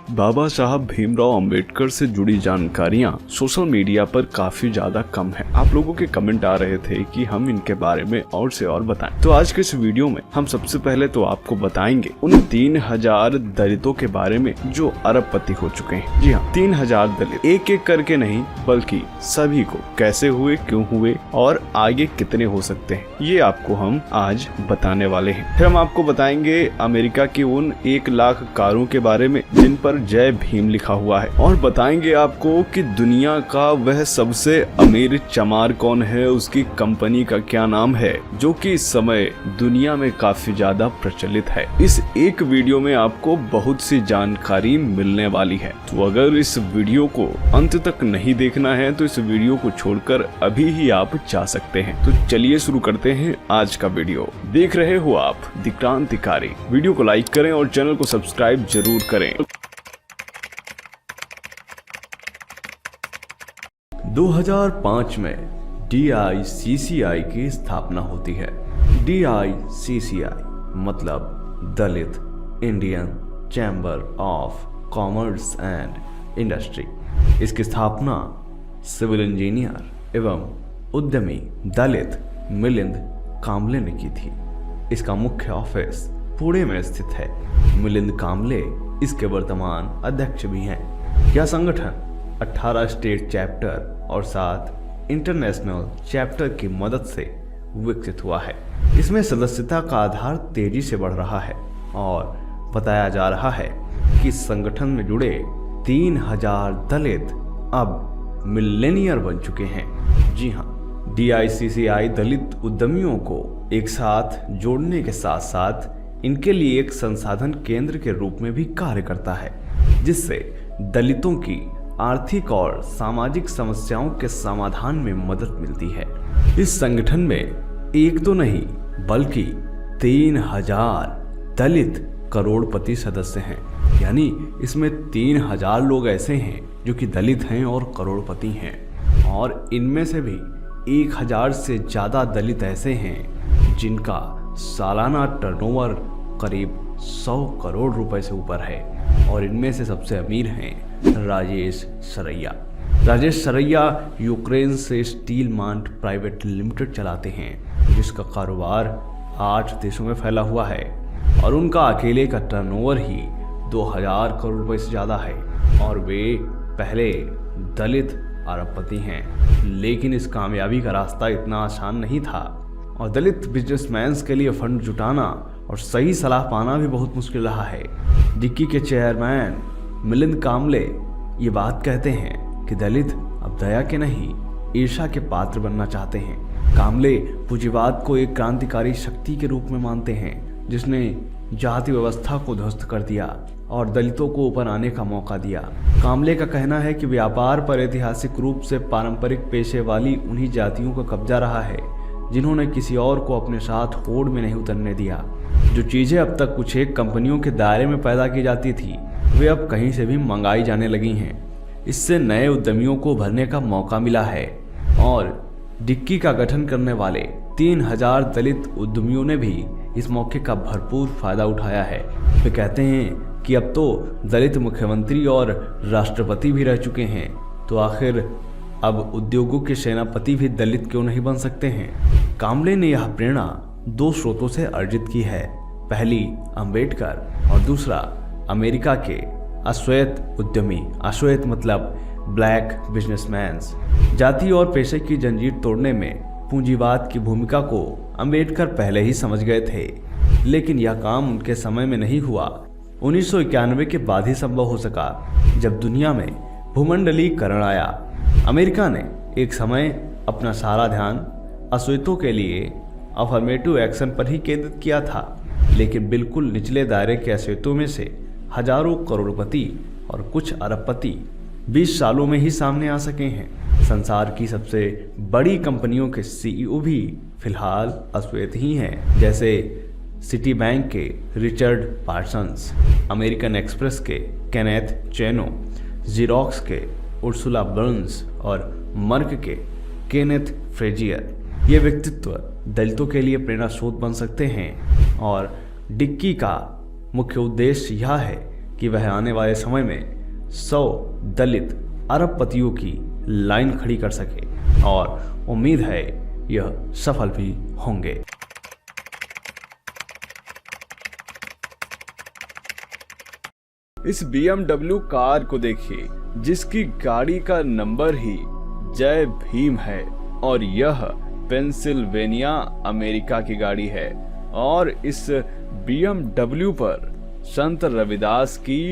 बाबा साहब भीमराव अंबेडकर से जुड़ी जानकारियां सोशल मीडिया पर काफी ज्यादा कम है। आप लोगों के कमेंट आ रहे थे कि हम इनके बारे में और से और बताएं। तो आज के इस वीडियो में हम सबसे पहले तो आपको बताएंगे उन 3000 दलितों के बारे में जो अरबपति हो चुके हैं। जी हाँ, 3000 दलित एक एक करके नहीं बल्कि सभी को कैसे हुए, क्यों हुए और आगे कितने हो सकते हैं, ये आपको हम आज बताने वाले हैं। फिर हम आपको बताएंगे अमेरिका की उन 1 लाख कारों के बारे में जिन पर जय भीम लिखा हुआ है, और बताएंगे आपको कि दुनिया का वह सबसे अमीर चमार कौन है, उसकी कंपनी का क्या नाम है, जो कि इस समय दुनिया में काफी ज्यादा प्रचलित है। इस एक वीडियो में आपको बहुत सी जानकारी मिलने वाली है। तो अगर इस वीडियो को अंत तक नहीं देखना है तो इस वीडियो को छोड़कर अभी ही आप जा सकते हैं। तो चलिए शुरू करते हैं आज का वीडियो। देख रहे हो आप द क्रांतिकारी। वीडियो को लाइक करें और चैनल को सब्सक्राइब जरूर करें। 2005 में DICCI की स्थापना होती है। DICCI मतलब Dalit Indian chamber of commerce and industry. इसकी स्थापना सिविल इंजीनियर एवं उद्यमी दलित मिलिंद कामले ने की थी। इसका मुख्य ऑफिस पुणे में स्थित है। मिलिंद कामले इसके वर्तमान अध्यक्ष भी हैं। यह संगठन 18 स्टेट चैप्टर और 7 इंटरनेशनल चैप्टर की मदद से विकसित हुआ है। इसमें सदस्यता का आधार तेजी से बढ़ रहा है और बताया जा रहा है कि संगठन में जुड़े 3000 दलित अब मिलेनियर बन चुके हैं। जी हाँ, DICCI दलित उद्यमियों को एक साथ जोड़ने के साथ साथ इनके लिए एक संसाधन केंद्र के रूप में भी कार्य करता है, जिससे दलितों की आर्थिक और सामाजिक समस्याओं के समाधान में मदद मिलती है। इस संगठन में एक तो नहीं बल्कि 3000 दलित करोड़पति सदस्य हैं। यानी इसमें 3000 लोग ऐसे हैं जो कि दलित हैं और करोड़पति हैं, और इनमें से भी 1000 से ज्यादा दलित ऐसे हैं जिनका सालाना टर्नओवर करीब 100 करोड़ रुपए से ऊपर है। और इनमें से सबसे अमीर हैं राजेश सरैया। राजेश सरैया यूक्रेन से स्टील मांट प्राइवेट लिमिटेड चलाते हैं, जिसका कारोबार 8 देशों में फैला हुआ है, और उनका अकेले का टर्नओवर ही 2000 करोड़ रुपए से ज़्यादा है। और वे पहले दलित अरबपति हैं। लेकिन इस कामयाबी का रास्ता इतना आसान नहीं था, और दलित बिजनेसमैन्स के लिए फंड जुटाना और सही सलाह पाना भी बहुत मुश्किल रहा है। डिक्की के चेयरमैन मिलिंद कामले ये बात कहते हैं कि दलित अब दया के नहीं ईर्ष्या के पात्र बनना चाहते हैं। कामले पूंजीवाद को एक क्रांतिकारी शक्ति के रूप में मानते हैं, जिसने जाति व्यवस्था को ध्वस्त कर दिया और दलितों को ऊपर आने का मौका दिया। कामले का कहना है कि व्यापार पर ऐतिहासिक रूप से पारंपरिक पेशे वाली उन्हीं जातियों का कब्जा रहा है जिन्होंने किसी और को अपने साथ होड़ में नहीं उतरने दिया। जो चीजें अब तक कुछ एक कंपनियों के दायरे में पैदा की जाती थी, वे अब कहीं से भी मंगाई जाने लगी हैं। इससे नए उद्यमियों को उभरने का मौका मिला है, और डिक्की का गठन करने वाले 3000 दलित उद्यमियों ने भी इस मौके का भरपूर फायदा उठाया है। वे कहते हैं कि अब तो दलित मुख्यमंत्री और राष्ट्रपति भी रह चुके हैं, तो आखिर अब उद्योगों के सेनापति भी दलित क्यों नहीं बन सकते हैं। कामले ने यह प्रेरणा 2 स्रोतों से अर्जित की है। पहली अंबेडकर और दूसरा अमेरिका के अश्वेत उद्यमी। अश्वेत मतलब ब्लैक बिजनेसमैन्स। जाति और पेशे की जंजीर तोड़ने में पूंजीवाद की भूमिका को अंबेडकर पहले ही समझ गए थे, लेकिन यह काम उनके समय में नहीं हुआ। 1991 के बाद ही संभव हो सका, जब दुनिया में भूमंडलीकरण आया। अमेरिका ने एक समय अपना सारा ध्यान अश्वेतों के लिए अफर्मेटिव एक्शन पर ही केंद्रित किया था, लेकिन बिल्कुल निचले दायरे के अश्वेतों में से हजारों करोड़पति और कुछ अरबपति 20 सालों में ही सामने आ सके हैं। संसार की सबसे बड़ी कंपनियों के CEO भी फिलहाल अश्वेत ही हैं, जैसे सिटी बैंक के रिचर्ड पार्सन्स, अमेरिकन एक्सप्रेस के केनेथ चेनो, जीरोक्स के उर्सुला बर्न्स और मर्क के केनेथ फ्रेजियर। ये व्यक्तित्व दलितों के लिए प्रेरणा स्रोत बन सकते हैं, और डिक्की का मुख्य उद्देश्य यह है कि वह आने वाले समय में 100 दलित अरबपतियों की लाइन खड़ी कर सके और उम्मीद है यह सफल भी होंगे। इस BMW कार को देखिए जिसकी गाड़ी का नंबर ही जय भीम है और यह पेंसिल्वेनिया अमेरिका की गाड़ी है और इस BMW पर संत रविदास की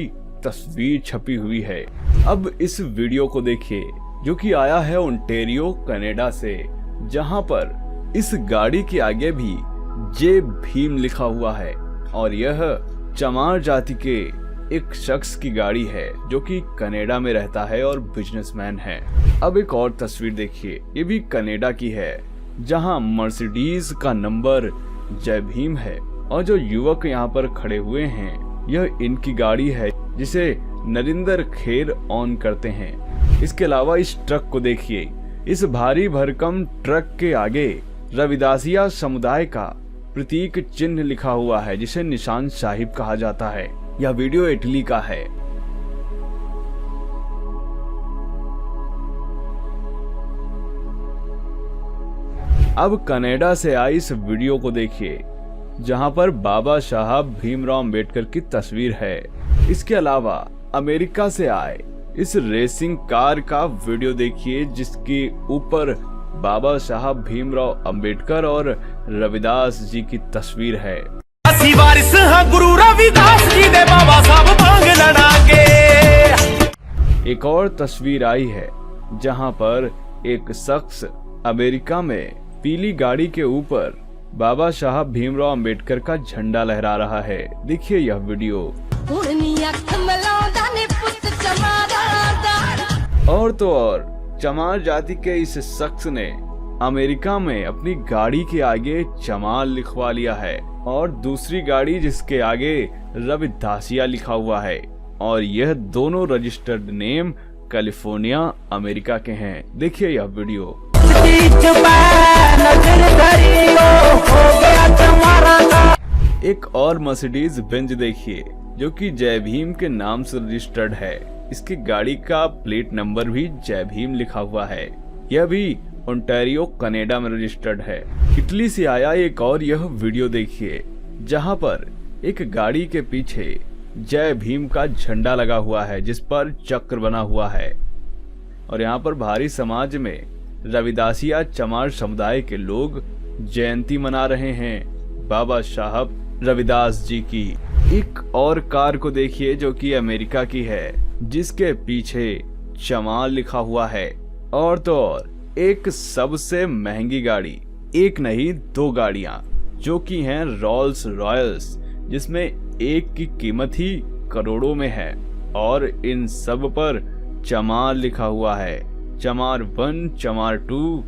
तस्वीर छपी हुई है। अब इस वीडियो को देखिए जो कि आया है ओंटारियो कनाडा से, जहां पर इस गाड़ी के आगे भी जय भीम लिखा हुआ है और यह चमार जाति के एक शख्स की गाड़ी है जो कि कनाडा में रहता है और बिजनेसमैन है। अब एक और तस्वीर देखिए, ये भी कनाडा की है जहां मर्सिडीज का नंबर जय भीम है और जो युवक यहाँ पर खड़े हुए हैं यह इनकी गाड़ी है जिसे नरिंदर खेर ऑन करते हैं। इसके अलावा इस ट्रक को देखिए, इस भारी भरकम ट्रक के आगे रविदासिया समुदाय का प्रतीक चिन्ह लिखा हुआ है जिसे निशान साहिब कहा जाता है। यह वीडियो इटली का है। अब कनाडा से आई इस वीडियो को देखिए जहां पर बाबा साहब भीमराव अंबेडकर की तस्वीर है। इसके अलावा अमेरिका से आए इस रेसिंग कार का वीडियो देखिए जिसके ऊपर बाबा साहब भीमराव अंबेडकर और रविदास जी की तस्वीर है। वारिस गुरु रविदास जी दे बाबा साहब मांग लड़ांगे। एक और तस्वीर आई है जहां पर एक शख्स अमेरिका में पीली गाड़ी के ऊपर बाबा साहब भीमराव अंबेडकर का झंडा लहरा रहा है। देखिए यह वीडियो। और तो और चमार जाति के इस शख्स ने अमेरिका में अपनी गाड़ी के आगे चमार लिखवा लिया है और दूसरी गाड़ी जिसके आगे रविदासिया लिखा हुआ है और यह दोनों रजिस्टर्ड नेम कैलिफोर्निया अमेरिका के हैं। देखिए यह वीडियो। एक और मर्सिडीज बेंज देखिए जो कि जय भीम के नाम से रजिस्टर्ड है। इसकी गाड़ी का प्लेट नंबर भी जय भीम लिखा हुआ है। यह भी ओंटारियो कनाडा में रजिस्टर्ड है। इटली से आया एक और यह वीडियो देखिए जहां पर एक गाड़ी के पीछे जय भीम का झंडा लगा हुआ है जिस पर चक्र बना हुआ है और यहाँ पर भारी समाज में रविदासिया चमार समुदाय के लोग जयंती मना रहे हैं बाबा साहब रविदास जी की। एक और कार को देखिए जो कि अमेरिका की है जिसके पीछे चमार लिखा हुआ है और तो और एक सबसे महंगी गाड़ी, एक नहीं दो गाड़ियां जो कि हैं रोल्स रॉयल्स जिसमें एक की कीमत ही करोड़ों में है और इन सब पर चमार लिखा हुआ है। चमार 1, चमार 2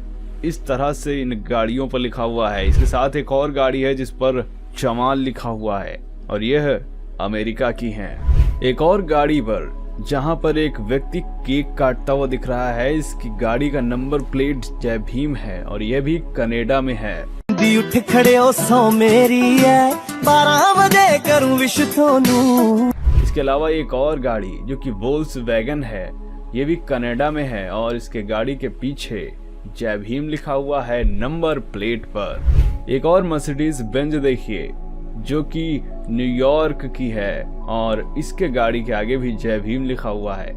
इस तरह से इन गाड़ियों पर लिखा हुआ है। इसके साथ एक और गाड़ी है जिस पर चमार लिखा हुआ है और यह अमेरिका की है। एक और गाड़ी पर जहां पर एक व्यक्ति केक काटता हुआ दिख रहा है, इसकी गाड़ी का नंबर प्लेट जय भीम है और यह भी कनाडा में है। उठ खड़े हो सो मेरी है 12 बजे करूं विश थोनू। इसके अलावा एक और गाड़ी जो कि वोल्क्सवैगन है, ये भी कनाडा में है और इसके गाड़ी के पीछे जय भीम लिखा हुआ है नंबर प्लेट पर। एक और मर्सिडीज बेंज देखिए जो कि न्यूयॉर्क की है और इसके गाड़ी के आगे भी जय भीम लिखा हुआ है।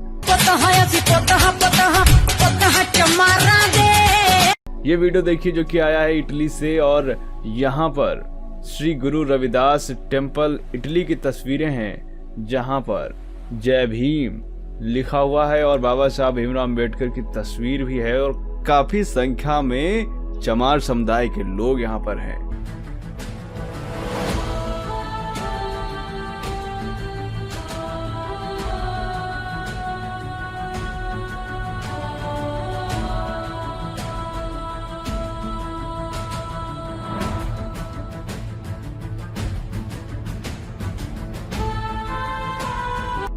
ये वीडियो देखिए जो कि आया है इटली से और यहाँ पर श्री गुरु रविदास टेम्पल इटली की तस्वीरें हैं जहाँ पर जय भीम लिखा हुआ है और बाबा साहब भीमराव अंबेडकर की तस्वीर भी है और काफी संख्या में चमार समुदाय के लोग यहाँ पर हैं।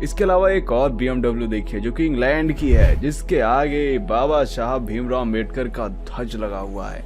इसके अलावा एक और BMW देखिए जो कि इंग्लैंड की है जिसके आगे बाबा साहब भीमराव अंबेडकर का ध्वज लगा हुआ है।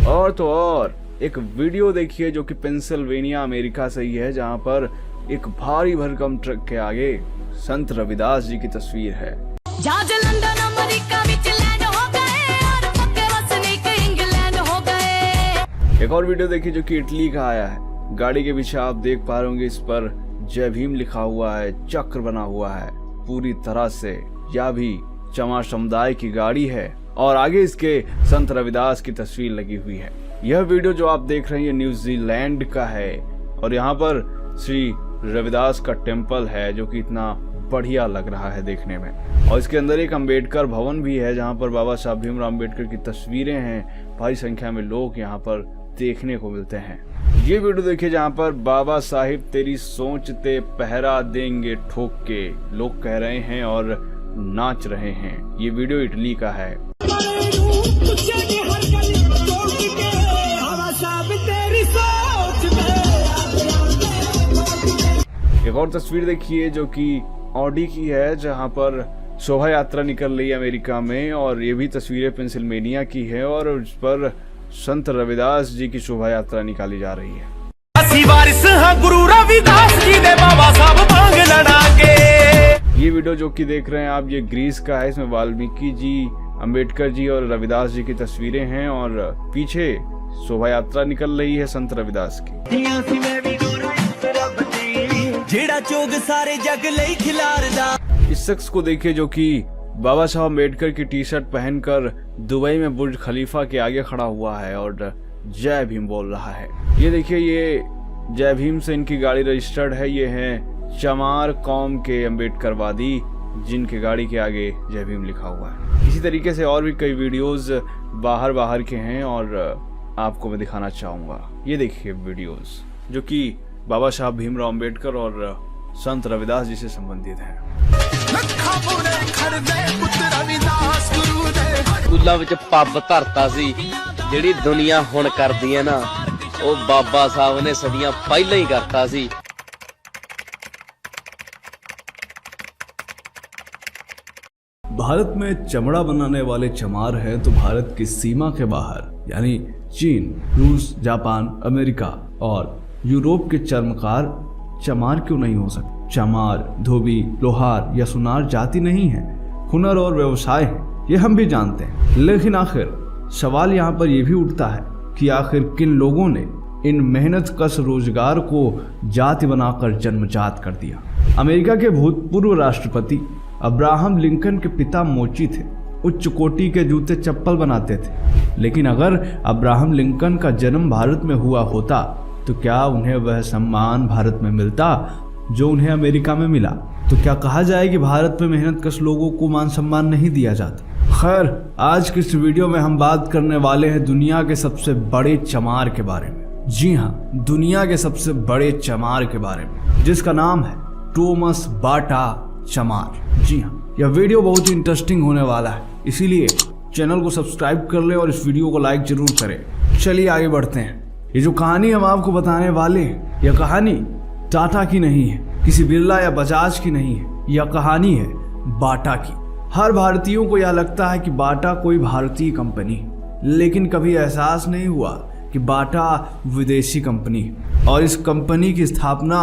और तो और एक वीडियो देखिए जो कि पेंसिल्वेनिया अमेरिका से ही है, जहां पर एक भारी भरकम ट्रक के आगे संत रविदास जी की तस्वीर है। जहाज लंदन अमेरिका विच लैंड हो गए और पक्के वसनीक इंग्लैंड हो गए। एक और वीडियो देखिए जो कि इटली का आया है। गाड़ी के पीछे आप देख पा रहे होंगे, इस पर जय भीम लिखा हुआ है, चक्र बना हुआ है पूरी तरह से। यह भी चमार समुदाय की गाड़ी है और आगे इसके संत रविदास की तस्वीर लगी हुई है। यह वीडियो जो आप देख रहे हैं न्यूजीलैंड का है और यहाँ पर श्री रविदास का टेम्पल है जो कि इतना बढ़िया लग रहा है देखने में। और इसके अंदर एक अंबेडकर भवन भी है जहाँ पर बाबा साहब भीमराव अंबेडकर की तस्वीरें हैं। भारी संख्या में लोग यहाँ पर देखने को मिलते हैं। ये वीडियो देखिए जहाँ पर बाबा साहिब तेरी सोच ते पहरा देंगे ठोक के, लोग कह रहे हैं और नाच रहे हैं। ये वीडियो इटली का है। एक और तस्वीर देखिए जो कि ऑडी की है, जहां पर शोभा यात्रा निकल रही है अमेरिका में और ये भी तस्वीरें पेंसिल्वेनिया की है और उस पर संत रविदास जी की शोभा यात्रा निकाली जा रही है। गुरु रविदास जी दे बाबा साहब मांग लड़ांगे। ये वीडियो जो कि देख रहे हैं आप, ये ग्रीस का है। इसमें वाल्मीकि जी, अंबेडकर जी और रविदास जी की तस्वीरें हैं और पीछे शोभा यात्रा निकल रही है संत रविदास की। जेड़ा चोग सारे जग लई खिलारदा। इस शख्स को देखिए जो कि बाबा साहब अम्बेडकर की टी शर्ट पहनकर दुबई में बुर्ज खलीफा के आगे खड़ा हुआ है और जय भीम बोल रहा है। ये देखिए, ये जय भीम से इनकी गाड़ी रजिस्टर्ड है। ये है चमार कौम के अम्बेडकरवादी जिनके गाड़ी के आगे जय भीम लिखा हुआ है। इसी तरीके से और भी कई वीडियोस बाहर के हैं और आपको मैं दिखाना चाहूंगा। ये देखिए वीडियोस जो कि बाबा साहब भीमराव अंबेडकर और संत रविदास जी से संबंधित हैं। ਸਕੂਲਾਂ ਵਿੱਚ ਪੱਬ ਧਰਤਾ ਸੀ, ਜਿਹੜੀ ਦੁਨੀਆ ਹੁਣ ਕਰਦੀ ਹੈ ਨਾ, ਉਹ ਬਾਬਾ ਸਾਹਿਬ ਨੇ ਸਦੀਆਂ ਪਹਿਲਾਂ ਹੀ ਕਰਤਾ ਸੀ। भारत में चमड़ा बनाने वाले चमार हैं तो भारत की सीमा के बाहर यानी चीन, रूस, जापान, अमेरिका और यूरोप के चर्मकार चमार क्यों नहीं हो सकते? चमार, धोबी, लोहार या सुनार जाति नहीं है, हुनर और व्यवसाय है, ये हम भी जानते हैं। लेकिन आखिर सवाल यहाँ पर यह भी उठता है कि आखिर किन लोगों ने इन मेहनत कश रोजगार को जाति बनाकर जन्मजात कर दिया। अमेरिका के भूतपूर्व राष्ट्रपति अब्राहम लिंकन के पिता मोची थे, उच्च कोटि के जूते चप्पल बनाते थे। लेकिन अगर अब्राहम लिंकन का जन्म भारत में हुआ होता तो क्या उन्हें वह सम्मान भारत में मिलता जो उन्हें अमेरिका में मिला? तो क्या कहा जाए कि भारत में मेहनतकश लोगों को मान सम्मान नहीं दिया जाता? खैर, आज की इस वीडियो में हम बात करने वाले हैं दुनिया के सबसे बड़े चमार के बारे में। जी हाँ, दुनिया के सबसे बड़े चमार के बारे में, जिसका नाम है टॉमस बाटा चमार। जी हाँ, यह वीडियो बहुत ही इंटरेस्टिंग होने वाला है, इसीलिए चैनल को सब्सक्राइब कर ले और इस वीडियो को लाइक जरूर करें। चलिए आगे बढ़ते हैं। ये जो कहानी हम आपको बताने वाले हैं, यह कहानी टाटा की नहीं है, किसी बिरला या बजाज की नहीं है, यह कहानी है बाटा की। हर भारतीयों को यह लगता है कि बाटा कोई भारतीय कंपनी है, लेकिन कभी एहसास नहीं हुआ कि बाटा विदेशी कंपनी है और इस कंपनी की स्थापना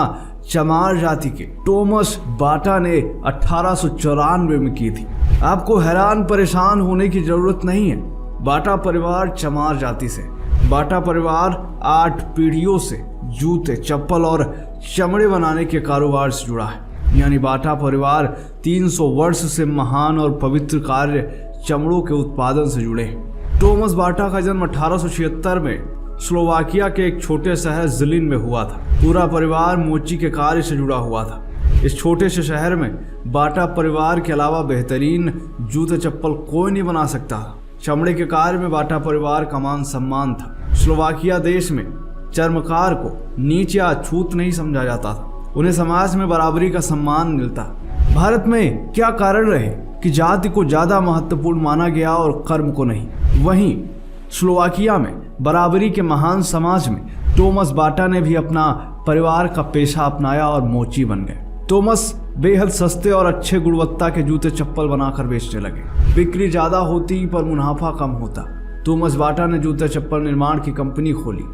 चमार जाति के टॉमस बाटा ने 1894 में की थी। आपको हैरान परेशान होने की जरूरत नहीं है। बाटा परिवार चमार जाति से, बाटा परिवार 8 पीढ़ियों से जूते, चप्पल और चमड़े बनाने के कारोबार से जुड़ा है। यानी बाटा परिवार 300 वर्ष से महान और पवित्र कार्य चमड़ों के उत्पादन से जुड़े हैं। टॉमस बाटा का जन्म 1876 में स्लोवाकिया के एक छोटे शहर जिलिन में हुआ था। पूरा परिवार मोची के कार्य से जुड़ा हुआ था। इस छोटे से शहर में बाटा परिवार के अलावा बेहतरीन जूते चप्पल कोई नहीं बना सकता। चमड़े के कार्य में बाटा परिवार का मान सम्मान था। स्लोवाकिया देश में चर्मकार को नीच या छूत नहीं समझा जाता था, उन्हें समाज में बराबरी का सम्मान मिलता। भारत में क्या कारण रहे कि जाति को ज्यादा महत्वपूर्ण माना गया और कर्म को नहीं? वहीं स्लोवाकिया में बराबरी के महान समाज में टॉमस बाटा ने भी अपना परिवार का पेशा अपनाया और मोची बन गए। टॉमस बेहद सस्ते और अच्छे गुणवत्ता के जूते चप्पल बनाकर बेचने लगे। बिक्री ज्यादा होती पर मुनाफा कम होता। टॉमस बाटा ने जूते चप्पल निर्माण की कंपनी खोली।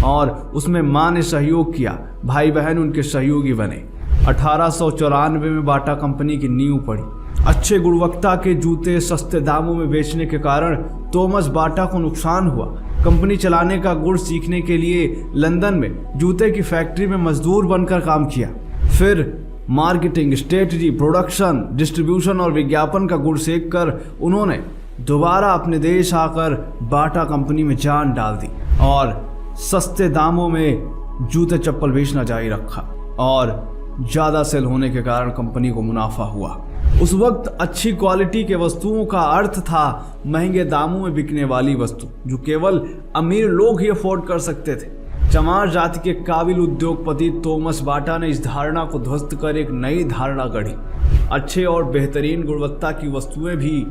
और उसमें मां ने सहयोग किया, भाई बहन उनके सहयोगी बने। 1894 में बाटा कंपनी की नींव पड़ी। अच्छे गुणवत्ता के जूते सस्ते दामों में बेचने के कारण थॉमस बाटा को नुकसान हुआ। कंपनी चलाने का गुण सीखने के लिए लंदन में जूते की फैक्ट्री में मजदूर बनकर काम किया। फिर मार्केटिंग, स्ट्रेटजी, प्रोडक्शन, डिस्ट्रीब्यूशन और विज्ञापन का गुण सीख कर उन्होंने दोबारा अपने देश आकर बाटा कंपनी में जान डाल दी और सस्ते दामों में जूते चप्पल बेचना जारी रखा और ज़्यादा सेल होने के कारण कंपनी को मुनाफा हुआ। उस वक्त अच्छी क्वालिटी के वस्तुओं का अर्थ था महंगे दामों में बिकने वाली वस्तु जो केवल अमीर लोग ही अफोर्ड कर सकते थे। चमार जाति के काबिल उद्योगपति थॉमस बाटा ने इस धारणा को ध्वस्त कर एक नई धारणा गढ़ी। अच्छे और बेहतरीन गुणवत्ता की वस्तुएं भी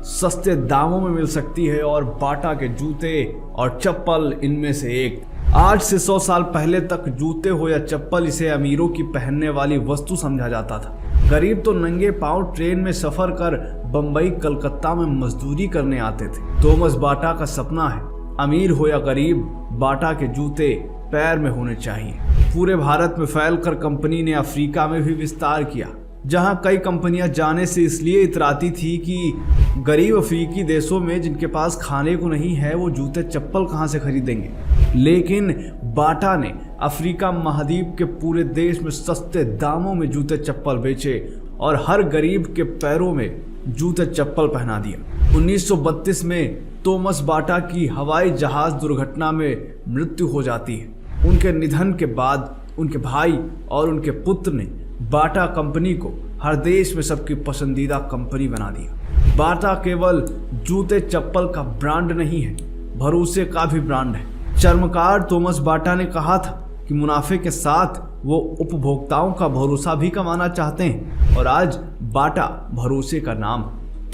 सस्ते दामों में मिल सकती है और बाटा के जूते और चप्पल इनमें से एक। आज से 100 साल पहले तक जूते हो या चप्पल इसे अमीरों की पहनने वाली वस्तु समझा जाता था। गरीब तो नंगे पांव ट्रेन में सफर कर बंबई, कलकत्ता में मजदूरी करने आते थे। थॉमस बाटा का सपना है अमीर हो या गरीब, बाटा के जूते पैर में होने चाहिए। पूरे भारत में फैलकर कंपनी ने अफ्रीका में भी विस्तार किया, जहां कई कंपनियां जाने से इसलिए इतराती थी कि गरीब अफ्रीकी देशों में जिनके पास खाने को नहीं है वो जूते चप्पल कहां से खरीदेंगे। लेकिन बाटा ने अफ्रीका महाद्वीप के पूरे देश में सस्ते दामों में जूते चप्पल बेचे और हर गरीब के पैरों में जूते चप्पल पहना दिया। 1932 में थॉमस बाटा की हवाई जहाज दुर्घटना में मृत्यु हो जाती है। उनके निधन के बाद उनके भाई और उनके पुत्र ने बाटा कंपनी को हर देश में सबकी पसंदीदा कंपनी बना दिया। बाटा केवल जूते चप्पल का ब्रांड नहीं है, भरोसे का भी ब्रांड है। चर्मकार थॉमस बाटा ने कहा था कि मुनाफे के साथ वो उपभोक्ताओं का भरोसा भी कमाना चाहते हैं और आज बाटा भरोसे का नाम।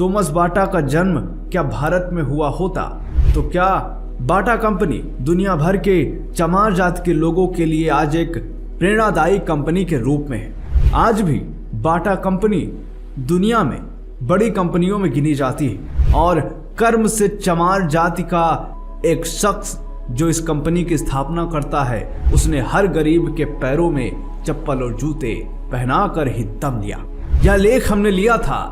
थॉमस बाटा का जन्म क्या भारत में हुआ होता तो क्या बाटा कंपनी दुनिया भर के चमार जात के लोगों के लिए आज एक प्रेरणादायी कंपनी के रूप में है। आज भी बाटा कंपनी दुनिया में बड़ी कंपनियों में गिनी जाती है और कर्म से चमार जाति का एक शख्स जो इस कंपनी की स्थापना करता है उसने हर गरीब के पैरों में चप्पल और जूते पहनाकर ही दम लिया। यह लेख हमने लिया था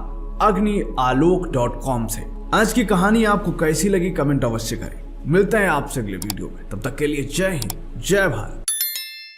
agnialok.com से। आज की कहानी आपको कैसी लगी कमेंट अवश्य करें। मिलते हैं आपसे अगले वीडियो में, तब तक के लिए जय हिंद, जय भारत।